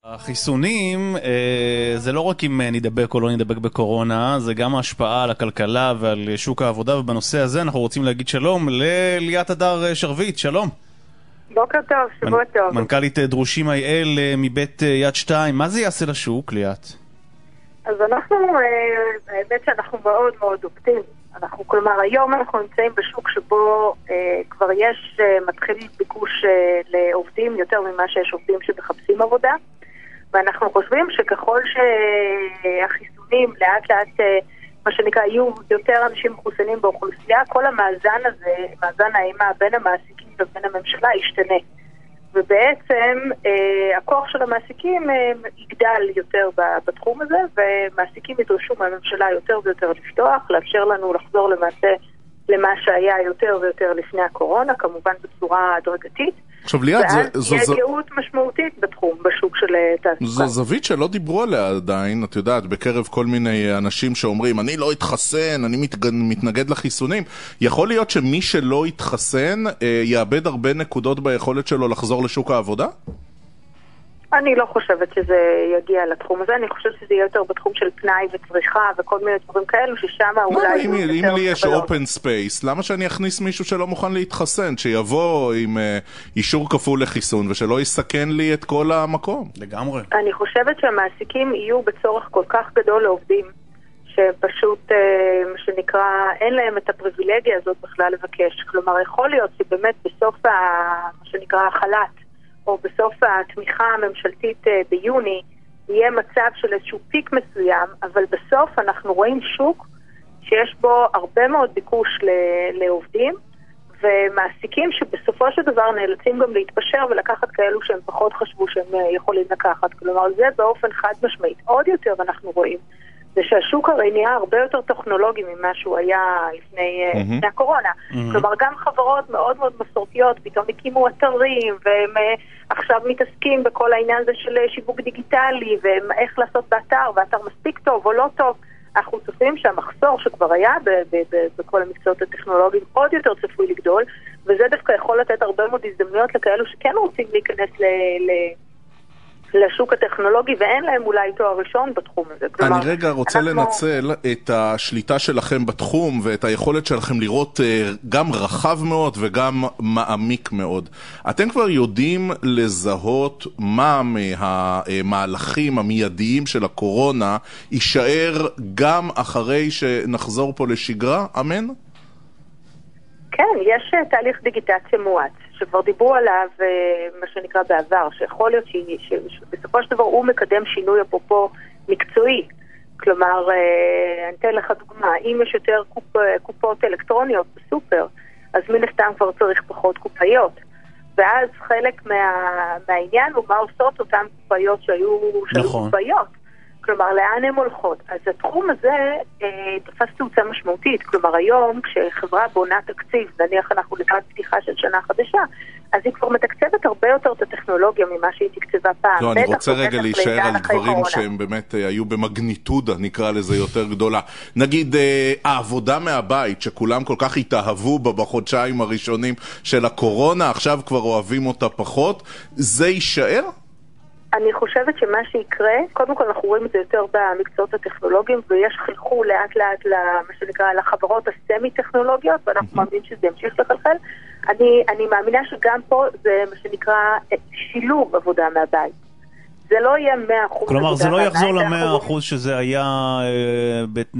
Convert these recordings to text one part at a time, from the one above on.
החיסונים זה לא רק אם נדבק או לא נדבק בקורונה, זה גם ההשפעה על הכלכלה ועל שוק העבודה, ובנושא הזה אנחנו רוצים להגיד שלום לליאת הדר שרביט. שלום. בוקר טוב, שבוע טוב. מנכ"לית דרושים IL מבית יד 2. מה זה יעשה לשוק, ליאת? אז אנחנו, האמת שאנחנו מאוד מאוד אופטימיים. כלומר, היום אנחנו נמצאים בשוק שבו כבר יש מתחיל ביקוש לעובדים יותר ממה שיש עובדים שמחפשים עבודה, ואנחנו חושבים שככל שהחיסונים לאט לאט, מה שנקרא, יהיו יותר אנשים מחוסנים באוכלוסייה, כל המאזן הזה, מאזן האימה בין המעסיקים ובין הממשלה ישתנה. ובעצם הכוח של המעסיקים יגדל יותר בתחום הזה, ומעסיקים ידרשו מהממשלה יותר ויותר לפתוח, לאפשר לנו לחזור למעשה למה שהיה יותר ויותר לפני הקורונה, כמובן בצורה הדרגתית. עכשיו ליאת, ואז יהיה גאות משמעותית בתחום, בשוק של תעסוקה. זו זווית שלא דיברו עליה עדיין, את יודעת, בקרב כל מיני אנשים שאומרים, אני לא אתחסן, אני מתנגד לחיסונים. יכול להיות שמי שלא יתחסן יאבד הרבה נקודות ביכולת שלו לחזור לשוק העבודה? אני לא חושבת שזה יגיע לתחום הזה, אני חושבת שזה יהיה יותר בתחום של פנאי וצריכה וכל מיני דברים כאלו, ששם אולי... אם לי יש אופן ספייס, למה שאני אכניס מישהו שלא מוכן להתחסן, שיבוא עם אישור כפול לחיסון ושלא יסכן לי את כל המקום? לגמרי. אני חושבת שהמעסיקים יהיו בצורך כל כך גדול לעובדים, שפשוט, מה שנקרא, אין להם את הפריבילגיה הזאת בכלל לבקש. כלומר, יכול להיות שבאמת בסוף מה שנקרא החל"ת, או בסוף התמיכה הממשלתית ביוני, יהיה מצב של איזשהו פיק מסוים, אבל בסוף אנחנו רואים שוק שיש בו הרבה מאוד ביקוש לעובדים, ומעסיקים שבסופו של דבר נאלצים גם להתפשר ולקחת כאלו שהם פחות חשבו שהם יכולים לקחת. כלומר, זה באופן חד משמעית. עוד יותר אנחנו רואים, זה שהשוק הרי נהיה הרבה יותר טכנולוגי ממה שהוא היה לפני הקורונה. כלומר, גם חברות מאוד מאוד מסורתיות פתאום הקימו אתרים, והם עכשיו מתעסקים בכל העניין הזה של שיווק דיגיטלי, ואיך לעשות באתר, ואתר מספיק טוב או לא טוב. אנחנו צופים שהמחסור שכבר היה בכל המקצועות הטכנולוגיים עוד יותר צפוי לגדול, וזה דווקא יכול לתת הרבה מאוד הזדמנויות לכאלו שכן רוצים להיכנס לשוק הטכנולוגי, ואין להם אולי תואר ראשון בתחום הזה. אני רגע רוצה לנצל את השליטה שלכם בתחום, ואת היכולת שלכם לראות גם רחב מאוד וגם מעמיק מאוד. אתם כבר יודעים לזהות מה מהמהלכים המיידיים של הקורונה יישאר גם אחרי שנחזור פה לשגרה? אמן? כן, יש תהליך דיגיטציה מואץ, שכבר דיברו עליו, מה שנקרא בעבר, שיכול להיות שבסופו של דבר הוא מקדם שינוי אפרופו מקצועי. כלומר, אני אתן לך דוגמה, אם יש יותר קופות אלקטרוניות בסופר, אז מן הסתם כבר צריך פחות קופאיות. ואז חלק מהעניין הוא מה עושות אותן קופאיות שהיו קופאיות. כלומר, לאן הן הולכות? אז התחום הזה תפס תאוצה משמעותית. כלומר, היום כשחברה בונה תקציב, נניח אנחנו לקראת פתיחה של שנה חדשה, אז היא כבר מתקצבת הרבה יותר את הטכנולוגיה ממה שהיא תקצבה פעם. לא, אני רוצה רגע להישאר על דברים שהם באמת היו במגניטודה, נקרא לזה יותר גדולה. נגיד, העבודה מהבית, שכולם כל כך התאהבו בה בחודשיים הראשונים של הקורונה, עכשיו כבר אוהבים אותה פחות, זה יישאר? אני חושבת שמה שיקרה, קודם כל אנחנו רואים את זה יותר במקצועות הטכנולוגיים, ויש חלחול לאט לאט למה שנקרא לחברות הסמי-טכנולוגיות, ואנחנו מאמינים שזה ימשיך לחלחל. אני מאמינה שגם פה זה מה שנקרא שילוב עבודה מהבית. זה לא יהיה 100%. כלומר, זה לא יחזור ל-100% שזה היה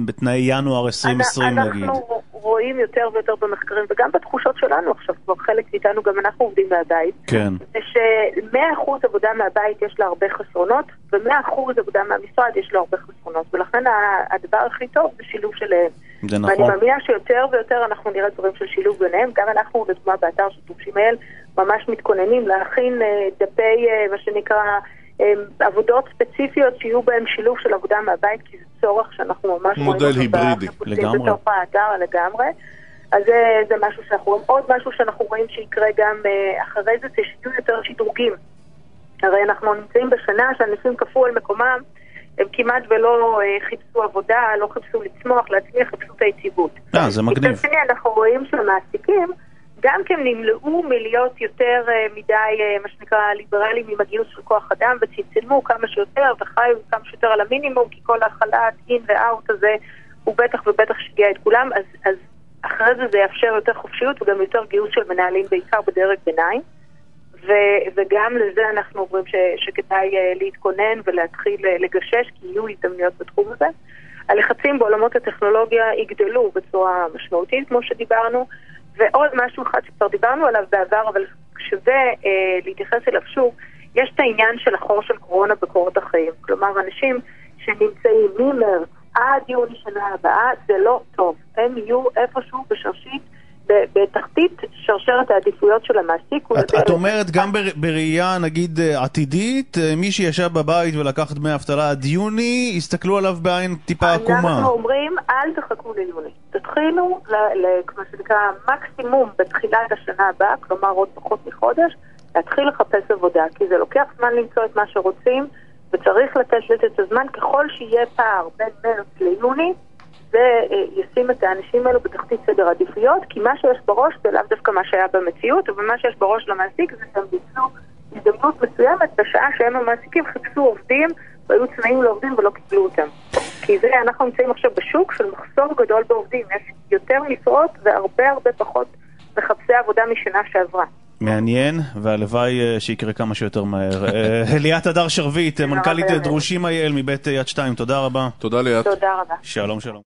בתנאי ינואר 2020 נגיד. אנחנו רואים יותר ויותר במחקרים, וגם בתחושות שלנו עכשיו, כבר חלק מאיתנו, גם אנחנו עובדים מהבית. כן. זה ש100% עבודה מהבית יש לה הרבה חסרונות, ו100% עבודה מהמשרד יש לה הרבה חסרונות, ולכן הדבר הכי טוב זה שילוב שלהם. זה נכון. ואני מאמינה שיותר ויותר אנחנו נראה דברים של שילוב ביניהם, גם אנחנו, לדוגמה, באתר של דרושים IL, ממש מתכוננים להכין דפי, מה שנקרא, עבודות ספציפיות שיהיו בהם שילוב של עבודה מהבית, כי זה צורך שאנחנו ממש מודל היברידי, לגמרי. בתוך האתר לגמרי. אז זה משהו שאנחנו רואים. עוד משהו שאנחנו רואים שיקרה גם אחרי זה, זה שיהיו יותר שדרוגים. הרי אנחנו נמצאים בשנה שאנשים כפו על מקומם, הם כמעט ולא חיפשו עבודה, לא חיפשו לצמוח, להצמיח, חיפשו את היציבות. זה מגניב. מצד שני, אנחנו רואים שהמעסיקים גם כן נמלאו מלהיות יותר מדי, מה שנקרא, ליברליים עם הגיוס של כוח אדם, וצמצמו כמה שיותר וחיו כמה שיותר על המינימום, כי כל החל"ת, אין ואוט הזה, הוא בטח ובטח שגיע את כולם, אז אחרי זה יאפשר יותר חופשיות וגם יותר גיוס של מנהלים, בעיקר בדרג ביניים. וגם לזה אנחנו אומרים שכדאי להתכונן ולהתחיל לגשש, כי יהיו הזדמנויות בתחום הזה. הלחצים בעולמות הטכנולוגיה יגדלו בצורה משמעותית, כמו שדיברנו, ועוד משהו אחד שכבר דיברנו עליו בעבר, אבל שווה להתייחס אליו שוב, יש את העניין של החור של קורונה בקורות החיים. כלומר, אנשים שנמצאים ממרץ עד יוני שנה הבאה, זה לא טוב. הם יהיו איפשהו בשרשית, בתחתית שרשרת העדיפויות של המעסיק. את אומרת גם בראייה נגיד עתידית, מי שישב בבית ולקח דמי אבטלה עד יוני, הסתכלו עליו בעין טיפה עקומה. אנחנו אומרים, אל תחכו ליוני. תתחילו, כמו שנקרא, מקסימום בתחילת השנה הבאה, כלומר עוד פחות מחודש, להתחיל לחפש עבודה, כי זה לוקח זמן למצוא את מה שרוצים, וצריך לתת את הזמן ככל שיהיה פער בין מרץ ליוני, וישים את האנשים האלו בתחתית סדר עדיפויות, כי מה שיש בראש זה לאו דווקא מה שהיה במציאות, אבל מה שיש בראש למעסיק זה שהם ביצעו הזדמנות מסוימת בשעה שהם המעסיקים חיפשו עובדים והיו צמאים לעובדים ולא קיבלו אותם. כי זה אנחנו נמצאים עכשיו בשוק של מחסור גדול בעובדים, יש יותר משרות והרבה פחות מחפשי עבודה משנה שעברה. מעניין, והלוואי שיקרה כמה שיותר מהר. ליאת הדר שרביט, מנכ"לית דרושים אייל מבית יד 2, תודה רבה. תודה ליאת. תודה רבה. שלום שלום.